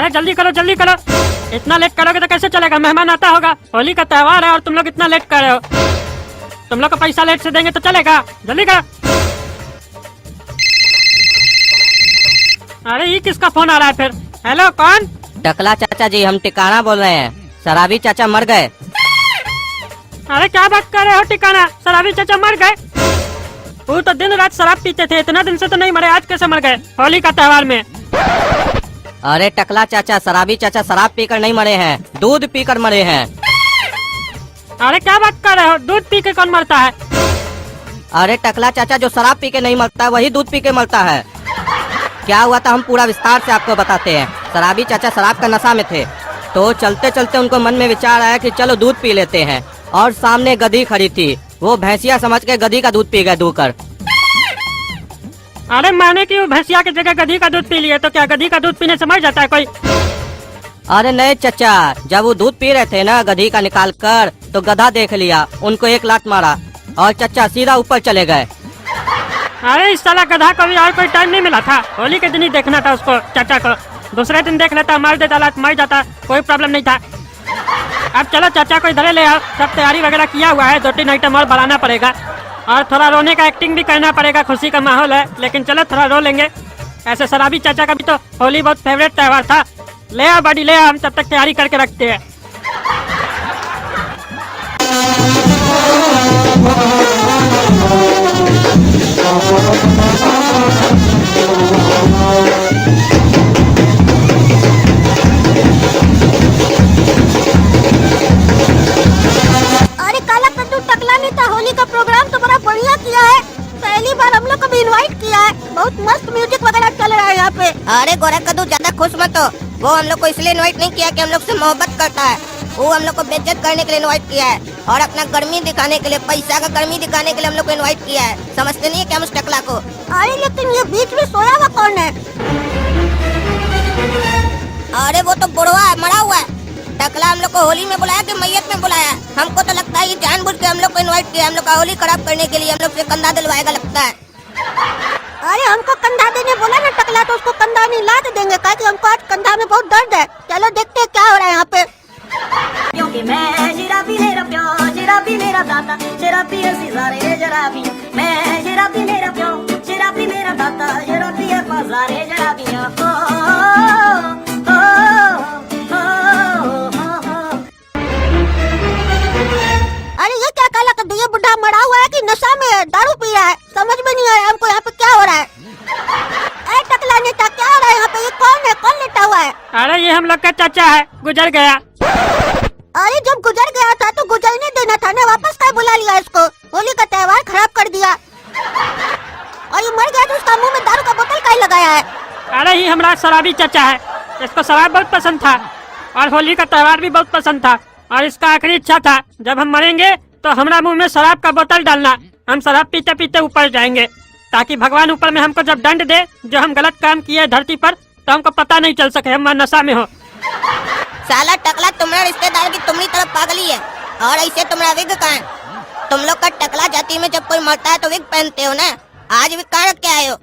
अरे जल्दी करो जल्दी करो, इतना लेट करोगे तो कैसे चलेगा, मेहमान आता होगा, होली का त्योहार है और तुम लोग इतना लेट कर रहे हो। तुम लोग को पैसा लेट से देंगे तो चलेगा, जल्दी करो। अरे ये किसका फोन आ रहा है फिर? हेलो कौन? टकला चाचा जी, हम टिकाना बोल रहे हैं। शराबी चाचा मर गए। अरे क्या बात कर रहे हो टिकाना, शराबी चाचा मर गए? वो तो दिन रात शराब पीते थे, इतना दिन से तो नहीं मरे, आज कैसे मर गए होली का त्योहार में? अरे टकला चाचा, शराबी चाचा शराब पीकर नहीं मरे हैं, दूध पीकर मरे हैं। अरे क्या बात कर रहे हो, दूध पी के कौन मरता है? अरे टकला चाचा, जो शराब पी के नहीं मरता है वही दूध पी के मरता है। क्या हुआ था हम पूरा विस्तार से आपको बताते हैं। शराबी चाचा शराब का नशा में थे, तो चलते चलते उनको मन में विचार आया कि चलो दूध पी लेते हैं, और सामने गधी खड़ी थी, वो भैंसिया समझ के गधी का दूध पी गए दूकर। अरे माने कि वो भैंसिया की जगह गधी का दूध पी लिए, तो क्या गधी का दूध पीने से मर जाता है कोई? अरे नहीं चचा, जब वो दूध पी रहे थे ना गधी का निकाल कर, तो गधा देख लिया, उनको एक लात मारा और चचा सीधा ऊपर चले गए। अरे इस साला गधा को भी और कोई टाइम नहीं मिला था, होली के दिन ही देखना था उसको, चाचा को। दूसरे दिन देख लेता, मार देता, लात मर जाता, कोई प्रॉब्लम नहीं था। अब चलो चाचा को इधर ले आओ, सब तैयारी वगैरह किया हुआ है, 2-3 आइटम और बढ़ाना पड़ेगा, और थोड़ा रोने का एक्टिंग भी करना पड़ेगा, खुशी का माहौल है, लेकिन चलो थोड़ा रो लेंगे। ऐसे शराबी चाचा का भी तो होली बहुत फेवरेट त्योहार था। ले आओ बॉडी ले आओ, हम तब तक तैयारी करके रखते हैं। अरे काला कद्दू टकला ने तो होली का प्रोग्राम तो बड़ा बढ़िया किया है, पहली बार हम लोग को भी इनवाइट किया है, बहुत मस्त म्यूजिक वगैरह चल रहा है यहाँ पे। अरे गोरा कद्दू ज्यादा खुश मत हो, वो हम लोग को इसलिए इनवाइट नहीं किया कि हम लोग से मोहब्बत करता है, वो हम लोग को बेइज्जत करने के लिए इनवाइट किया है, और अपना गर्मी दिखाने के लिए, पैसा का गर्मी दिखाने के लिए हम लोग को इनवाइट किया है। समझते नहीं है क्या हम उस टकला को? अरे लेकिन ये बीच में सोया हुआ कौन है? अरे वो तो बुढ़वा है, मरा हुआ है। टकला हम लोग को होली में बुलाया कि मैयत में बुलाया? हमको तो लगता है ये जानबूझ के हम लोग को इनवाइट किया, हम लोग का होली खराब करने के लिए, हम लोग से कंधा दिलवाएगा लगता है। अरे हमको कंधा देने बोला ना टकला, तो उसको कंधा नहीं ला देंगे, क्योंकि हमको आज कंधा में बहुत दर्द है। चलो देखते हैं क्या हो रहा है यहाँ पे। क्योंकि मैं शराबी मेरा प्यार, शराबी मेरा दाता, शराबी ऐसी सारे शराबी, मैं शराबी मेरा प्यार, शराबी मेरा दाता, शराबी ऐसा सारे शराबियाँ। अरे ये क्या काला कद्दू, ये बुढ़ा मरा हुआ है कि नशा में है, दारू पी रहा है? समझ में नहीं आया हमको यहाँ पे क्या हो रहा है। अरे टकला नेता क्या हो रहा है यहाँ पे, ये कौन है, कौन लेटा हुआ है? अरे ये हम लोग का चाचा है, गुजर गया। अरे जब गुजर गया था तो गुजरने देना था ना, वापस क्या बुला लिया इसको, होली का त्योहार खराब कर दिया। और ये मर गया तो उसका मुंह में दारू का बोतल काहे लगाया है? अरे ये हमारा शराबी चाचा है, इसको शराब बहुत पसंद था और होली का त्योहार भी बहुत पसंद था, और इसका आखिरी इच्छा था जब हम मरेंगे तो हमारा मुंह में शराब का बोतल डालना, हम शराब पीते पीते ऊपर जाएंगे, ताकि भगवान ऊपर में हमको जब दंड दे जो हम गलत काम किए धरती पर, तो हमको पता नहीं चल सके हम नशा में हो। साला टकला तुम्हारा रिश्तेदार की तुम्हारी तरफ पागली है, और ऐसे तुम्हारा विग कहाँ है? तुम लोग का टकला जाति में जब कोई मरता है तो विग पहनते हो ना, आज विग कहाँ रख के आए हो?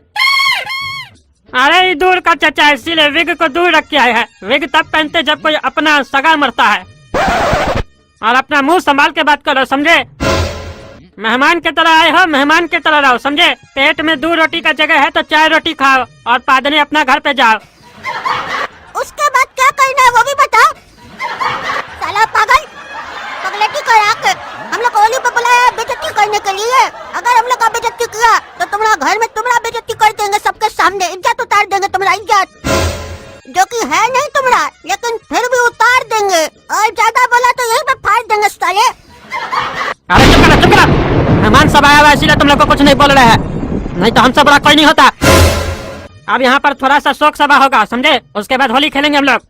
अरे ये दूर का चाचा है, इसीलिए विग को दूर रख के आए हैं। विग तब पहनते जब कोई अपना सगा मरता है। और अपना मुंह संभाल के बात करो, समझे? मेहमान के तरह आए हो, मेहमान के तरह रहो, समझे? पेट में 2 रोटी का जगह है तो 4 रोटी खाओ और पादने अपना घर पे जाओ। उसके बाद क्या करना है वो भी बताओ। साला पागल, पगलेटी करा के हम लोग होली पे बुलाया बेइज्जती करने के लिए। अगर हम लोग का बेइज्जती किया तो तुम्हारा घर में तुम्हारा बेइज्जती कर देंगे, सबके सामने इज्जत उतार देंगे, तुम्हारा इज्जत जो कि है नहीं तुम्हारा, लेकिन फिर भी उतार देंगे, और ज्यादा बोला तो यहीं पे फाड़ देंगे साले। अरे चुप करो, चुप करो, मेहमान सब आया हुआ है इसीलिए तुम लोग को कुछ नहीं बोल रहे हैं, नहीं तो हमसे बड़ा कोई नहीं होता। अब यहाँ पर थोड़ा सा शोक सभा होगा, समझे? उसके बाद होली खेलेंगे हम लोग।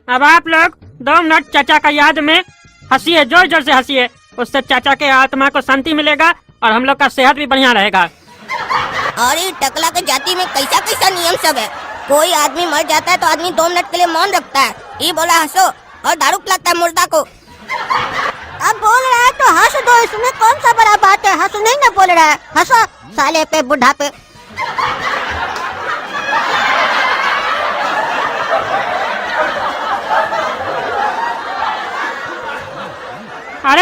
अब आप लोग 2 मिनट चाचा का याद में हंसिए, जोर जोर से हंसिए, उससे चाचा के आत्मा को शांति मिलेगा और हम लोग का सेहत भी बढ़िया रहेगा। और ये टकला के जाति में कैसा कैसा नियम सब है, कोई आदमी मर जाता है तो आदमी 2 मिनट के लिए मौन रखता है, ये बोला हंसो, और दारू पिलाता है मुर्दा को। अब बोल रहा है तो हंस दो, इसमें कौन सा बड़ा बात है, हंस नहीं ना बोल रहा है, हंसो साले पे, बुढ़ा पे।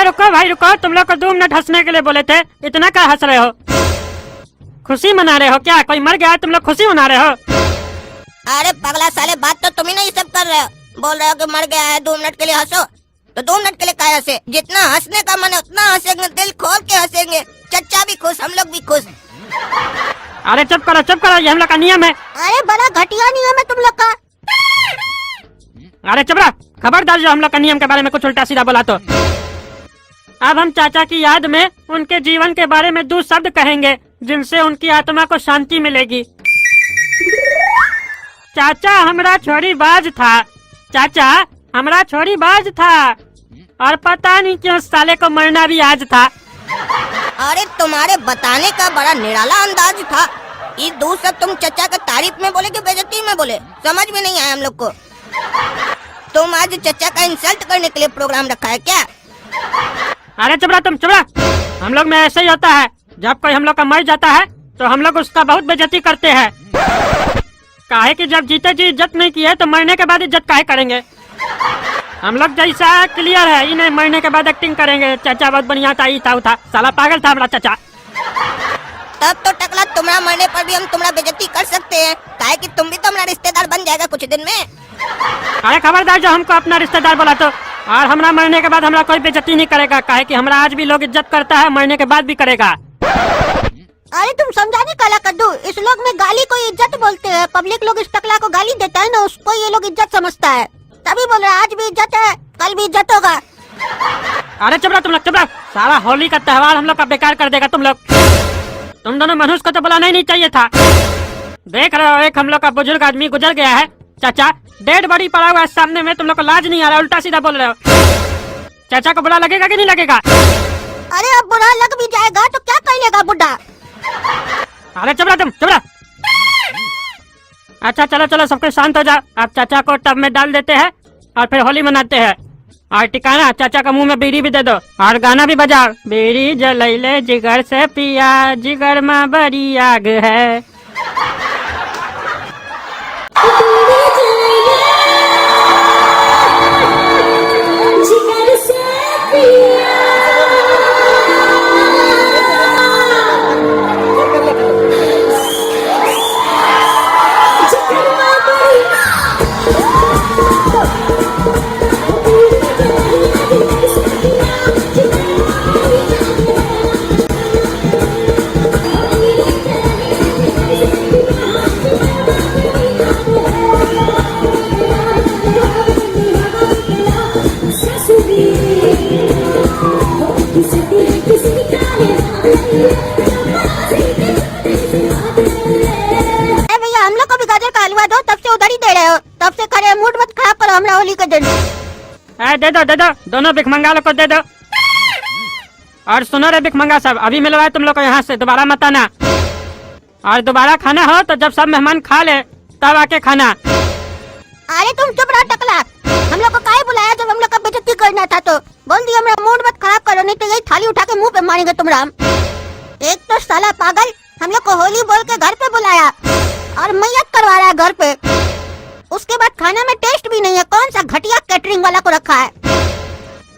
अरे रुको भाई रुको, तुम लोग को 2 मिनट हंसने के लिए बोले थे, इतना क्या हंस रहे हो? खुशी मना रहे हो क्या? कोई मर गया है, तुम लोग खुशी मना रहे हो? अरे पगला साले, बात तो तुम ही नहीं सब कर रहे हो। बोल रहे हो कि मर गया है, 2 मिनट के लिए हंसो। तो 2 मिनट के लिए क्या हंसे? जितना हंसने का मन है उतना हंसेंगे, दिल खोल के हंसेंगे। चचा भी खुश, हम लोग भी खुश। अरे चुप करो, ये हम लोग का नियम है। अरे बड़ा घटिया नियम है तुम लोग का। अरे चुप रहा, खबरदार जो हम लोग का नियम के बारे में कुछ उल्टा सीधा बोला तो। अब हम चाचा की याद में उनके जीवन के बारे में 2 शब्द कहेंगे, जिनसे उनकी आत्मा को शांति मिलेगी। चाचा हमरा छोरी बाज था, चाचा हमरा छोरी बाज था, और पता नहीं क्यों साले को मरना भी आज था। अरे तुम्हारे बताने का बड़ा निराला अंदाज था। ये 2 शब्द तुम चचा के तारीफ में बोले कि बेइज्जती में बोले, समझ में नहीं आया हम लोग को। तुम आज चचा का इंसल्ट करने के लिए प्रोग्राम रखा है क्या? अरे चुप रहा, तुम चुप रहा। हम लोग में ऐसे ही होता है, जब कोई हम लोग का मर जाता है तो हम लोग उसका बहुत बेइज्जती करते हैं। काहे कि जब जीते जी इज्जत नहीं की है तो मरने के बाद इज्जत काहे करेंगे? हम लोग जैसा क्लियर है, ही नहीं मरने के बाद एक्टिंग करेंगे। चाचा बहुत बढ़िया था, ही था साला पागल था हमारा चाचा। तब तो टकला, तुम्हारा मरने पर भी हम तुम्हारा बेइज्जती कर सकते हैं, काहे कि तुम भी तो हमारा रिश्तेदार बन जाएगा कुछ दिन में। अरे खबरदार जो हमको अपना रिश्तेदार बोला तो, और हमारा मरने के बाद हमारा कोई बेइज्जती नहीं करेगा, काहे कि हमारा आज भी लोग इज्जत करता है, मरने के बाद भी करेगा। अरे तुम समझा नहीं काला कद्दू, इस लोग में गाली को इज्जत बोलते हैं। पब्लिक लोग इस टकला को गाली देता है ना, उसको ये लोग इज्जत समझता है, तभी बोल रहे आज भी इज्जत है, कल भी इज्जत होगा। अरे चुप रहा तुम लोग, चुप रहा। सारा होली का त्योहार हम लोग का बेकार कर देगा तुम लोग। तुम दोनों मनुष्य को तो बुलाना ही नहीं चाहिए था। देख रहे हो, एक हम लोग का बुजुर्ग आदमी गुजर गया है, चाचा डेड बॉडी पड़ा हुआ है सामने में, तुम लोग को लाज नहीं आ रहा, उल्टा सीधा बोल रहे हो। चाचा को बुरा लगेगा कि नहीं लगेगा? अरे अब बुरा लग भी जाएगा तो क्या कर लेगा बुढ़ा। अरे चुप रहा तुम, चुप रहा। अच्छा चलो चलो, सबके शांत हो जाओ। आप चाचा को टब में डाल देते हैं और फिर होली मनाते हैं। और टिकाना चाचा का मुंह में बीड़ी भी दे दो और गाना भी बजाओ। बीड़ी जलैले जिगर से पिया, जिगर में बड़ी आग है। भैया हम लोग को भी गाजर का हलवा दो, तब से उधर ही दे रहे हो, तब से खड़े मूड मत खराब करो हमरा होली के दिन। दे दो दोनों भिखमंगा लोग को दे दो। और सुनो रे भिखमंगा सब, अभी मिलवाए तुम लोग को यहाँ से, दोबारा मत आना। और दोबारा खाना हो तो जब सब मेहमान खा ले तब आके खाना। अरे तुम चुप रहो टकला, हम लोग को काहे बुलाया जब हम लोग का बेइज्जती करना था तो? बोल दिया हमरा मूड मत खराब करो, नहीं तो यही थाली उठा के मुंह पे मारेंगे तुम्हारा। एक तो साला पागल हम लोग को होली बोल के घर पे बुलाया और मैयत करवा रहा है घर पे। उसके बाद खाना में टेस्ट भी नहीं है, कौन सा घटिया कैटरिंग वाला को रखा है।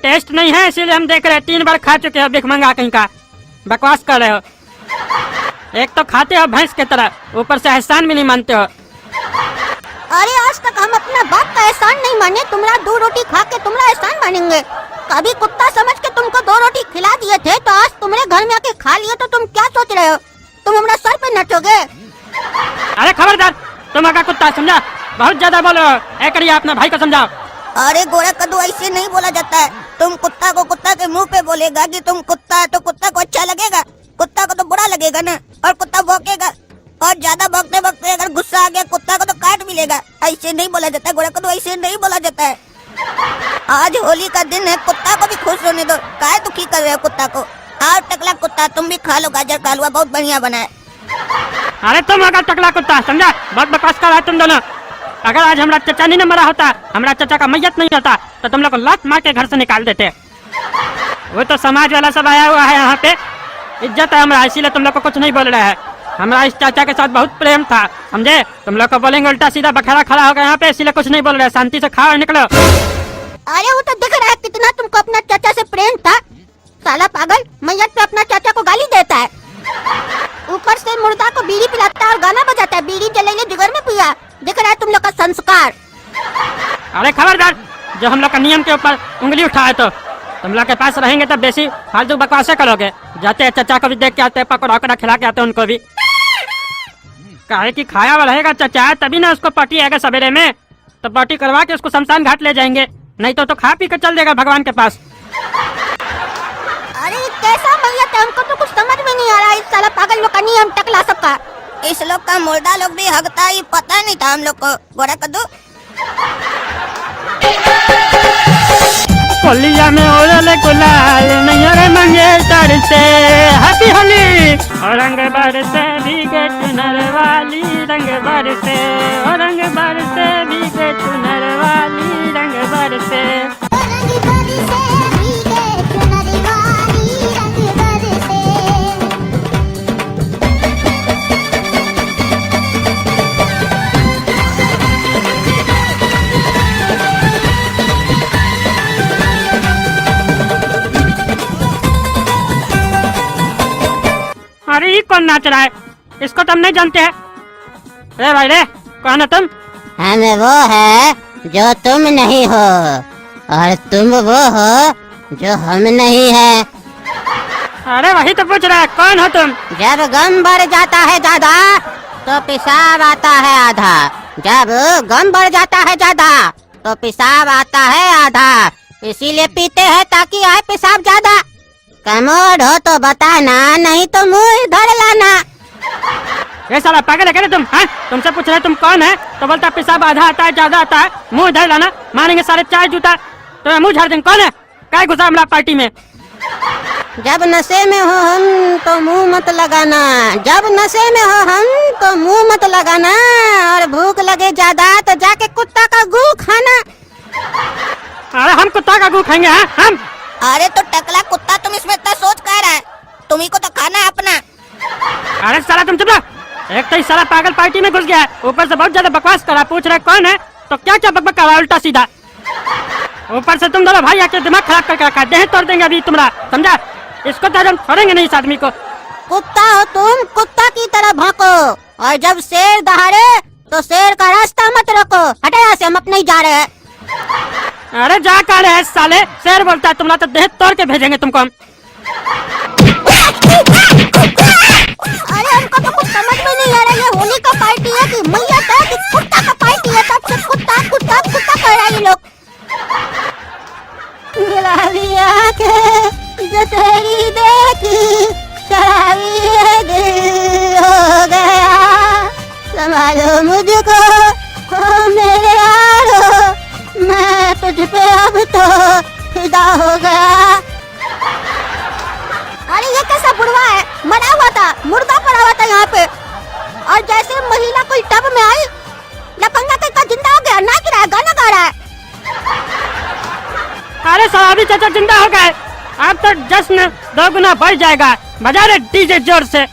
टेस्ट नहीं है इसीलिए हम देख रहे हैं, 3 बार खा चुके हो भिखमंगा कहीं का, बकवास कर रहे हो। एक तो खाते हो भैंस के तरह, ऊपर से एहसान भी नहीं मानते हो। अरे आज तक हम अपना बाप का एहसान नहीं माने, तुम्हारा 2 रोटी खा के तुम्हारा एहसान मानेंगे? कभी कुत्ता समझ के तुमको 2 रोटी खिला दिए थे तो आज तुम्हारे घर में आके खा लिए तो तुम क्या सोच रहे हो? तुम हमारा सर पे नचोगे? अरे खबरदार, तुम अगर कुत्ता समझा, बहुत ज्यादा बोल रहे हो। एक करिए अपना भाई को समझाओ। अरे गोरा कद्दू, ऐसे नहीं बोला जाता है। तुम कुत्ता को कुत्ता के मुंह पे बोलेगा कि तुम कुत्ता है तो कुत्ता को अच्छा लगेगा? कुत्ता को तो बुरा लगेगा ना, और कुत्ता भौंकेगा, और ज्यादा भौंकते भौंकते अगर गुस्सा आ गया कुत्ता को तो काट भी लेगा। ऐसे नहीं बोला जाता है गोरा कद्दू, ऐसे नहीं बोला जाता है। आज होली का दिन है, कुत्ता को भी खुश होने दो, काहे दुखी कर रहे हो कुत्ता को? आओ टकला कुत्ता, तुम भी खा लो गाजर का हलवा, बहुत बढ़िया बना है। अरे तुम अगर टकला कुत्ता समझा, बहुत बकवास कर रहा है तुम दोनों। अगर आज हमारा चाचा नहीं मरा होता, हमारा चाचा का मैयत नहीं होता, तो तुम लोग को लात मार के घर से निकाल देते। वो तो समाज वाला सब आया हुआ है यहाँ पे, इज्जत है हमारा, इसीलिए तुम लोग को कुछ नहीं बोल रहे हैं। हमारा इस चाचा के साथ बहुत प्रेम था, समझे? तुम लोग को बोलेंगे उल्टा सीधा, बखेड़ा खड़ा होगा यहाँ पे, इसीलिए कुछ नहीं बोल रहे। शांति से खाओ और निकलो। अरे वो तो दिख रहा है कितना तुमको अपना चाचा से प्रेम था। साला पागल मैयत पे अपना चाचा को गाली देता है, ऊपर से मुर्दा को बीड़ी पिलाता है और गाना बजाता है, बीड़ी जलेले जिगर में पिया। दिख रहा है तुम लोग का संस्कार। अरे खबरदार, जो हम लोग का नियम के ऊपर उंगली उठाए तो तुम लोग के पास रहेंगे तो बेसी फालतू बकवासें करोगे। जाते हैं चचा को भी देख के आते हैं, पकड़ा वकड़ा खिला के आते हैं उनको भी। काहे की खाया हुआ रहेगा चचा, तभी ना उसको पार्टी आएगा सवेरे में, तो पार्टी करवा के उसको शमशान घाट ले जाएंगे, नहीं तो खा पी के चल देगा भगवान के पास। अरे कैसा मैयत है, हमको तो कुछ समझ में नहीं आ रहा है। इस साला पागल लोग का नियम टकला सबका। इस लोग का मुर्दा लोग भी हकता, ये पता नहीं था हम लोग को। गोरा कद्दू कोलिया में ओढ़ले गुलाल नैयर मंगे तर से हैप्पी होली। और रंग बरसे भीगे चुनर वाली रंग बरसे, और रंग बरसे भीगे चुनर वाली रंग बरसे। अरे ये कौन नाच रहा है, इसको तुम नहीं जानते हैं? रे भाई रे, कौन हो तुम? हम वो है जो तुम नहीं हो, और तुम वो हो जो हम नहीं है। अरे वही तो पूछ रहा है, कौन हो तुम? जब गम बढ़ जाता है ज्यादा तो पेशाब आता है आधा, जब गम बढ़ जाता है ज्यादा तो पेशाब आता है आधा, इसीलिए पीते हैं ताकि आए पेशाब ज्यादा। कमोड हो तो बताना, नहीं तो मुंह धर लाना। ये साला पागल है क्या तुम? हाँ, तुमसे पूछ रहे तुम कौन है तो बोलता पेशाब आधा आता है ज्यादा आता है, मुंह धर लाना, मारेंगे सारे 4 जूता तो मुंह झाड़ देंगे। कौन है, क्या घुसा हमारा पार्टी में? जब नशे में हो हम तो मुंह मत लगाना, जब नशे में हो हम तो मुंह मत लगाना, और भूख लगे ज्यादा तो जाके कुत्ता का गू खाना। अरे हम कुत्ता का गू खाएंगे? हाँ हम? अरे तो टकला कुत्ता, तुम इसमें इतना सोच कह रहा है? तुम्ही को तो खाना है अपना। अरे साला तुम चुप रहो, एक तो इस साला पागल पार्टी में घुस गया है, ऊपर से बहुत ज्यादा बकवास करा, पूछ रहे कौन है तो क्या क्या बकबक करा उल्टा सीधा। ऊपर से तुम दोनों भाई आके दिमाग खराब करके रखा, देह तोड़ देंगे अभी तुम्हारा, समझा? इसको तो हम छोड़ेंगे नहीं इस आदमी को। कुत्ता हो तुम, कुत्ता की तरह भौंको, और जब शेर दहाड़े तो शेर का रास्ता मत रोको। हटे यहाँ से, हम अपने ही जा रहे हैं। अरे जा कह रहे हैं साले, शेर बोलता है, तुम्हारा तो देह तोड़ के भेजेंगे तुमको हम। अरे हमको तो कुछ समझ में नहीं आ रहा है, ये होली का पार्टी है कि मैयत है कि कुत्ता का पार्टी है? तब से कुत्ता कुत्ता कुत्ता कह रहा है ये लोग। गुलाबी आंखें जो तेरी देखी, शराबी है दिल हो गया, संभालो मुझको ओ मेरे यारो, मैं तुझ पे अब तो फिदा हो गया। अरे ये कैसा बुढ़वा है, मरा हुआ था, मुर्दा पड़ा हुआ था यहाँ पे, और जैसे महिला कोई टब में आई, लफंगा का जिंदा हो गया, नाच रहा है, गाना गा रहा है। अरे सवारी चाचा जिंदा हो गए, अब तो जश्न 2 गुना बढ़ जाएगा, बजा रहे डीजे जोर से।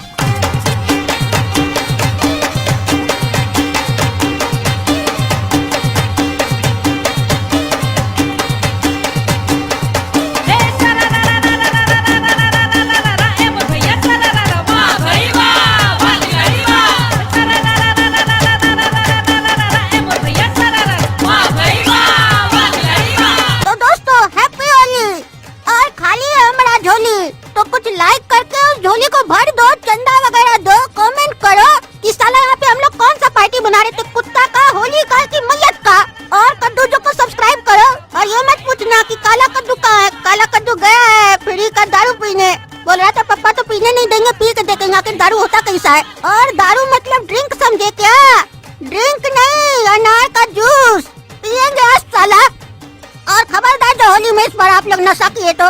तो कुछ लाइक करके उस झोली को भर दो, चंदा वगैरह दो, कमेंट करो कि साला यहाँ पे हम लोग कौन सा पार्टी बना रहे थे, कुत्ता का, होली का कि मैयत का। और कद्दू जो को सब्सक्राइब करो, और ये मत पूछना कि काला कद्दू कहाँ है, काला कद्दू गया है फ्री का दारू पीने, बोल रहा था पापा तो पीने नहीं देंगे, पी के देखेंगे आखिर दारू होता कैसा है। और दारू मतलब ड्रिंक समझे क्या, ड्रिंक नहीं, अनार का जूस पियेंगे आज साला। और खबरदार जो होली में इस बार आप लोग नशा किए तो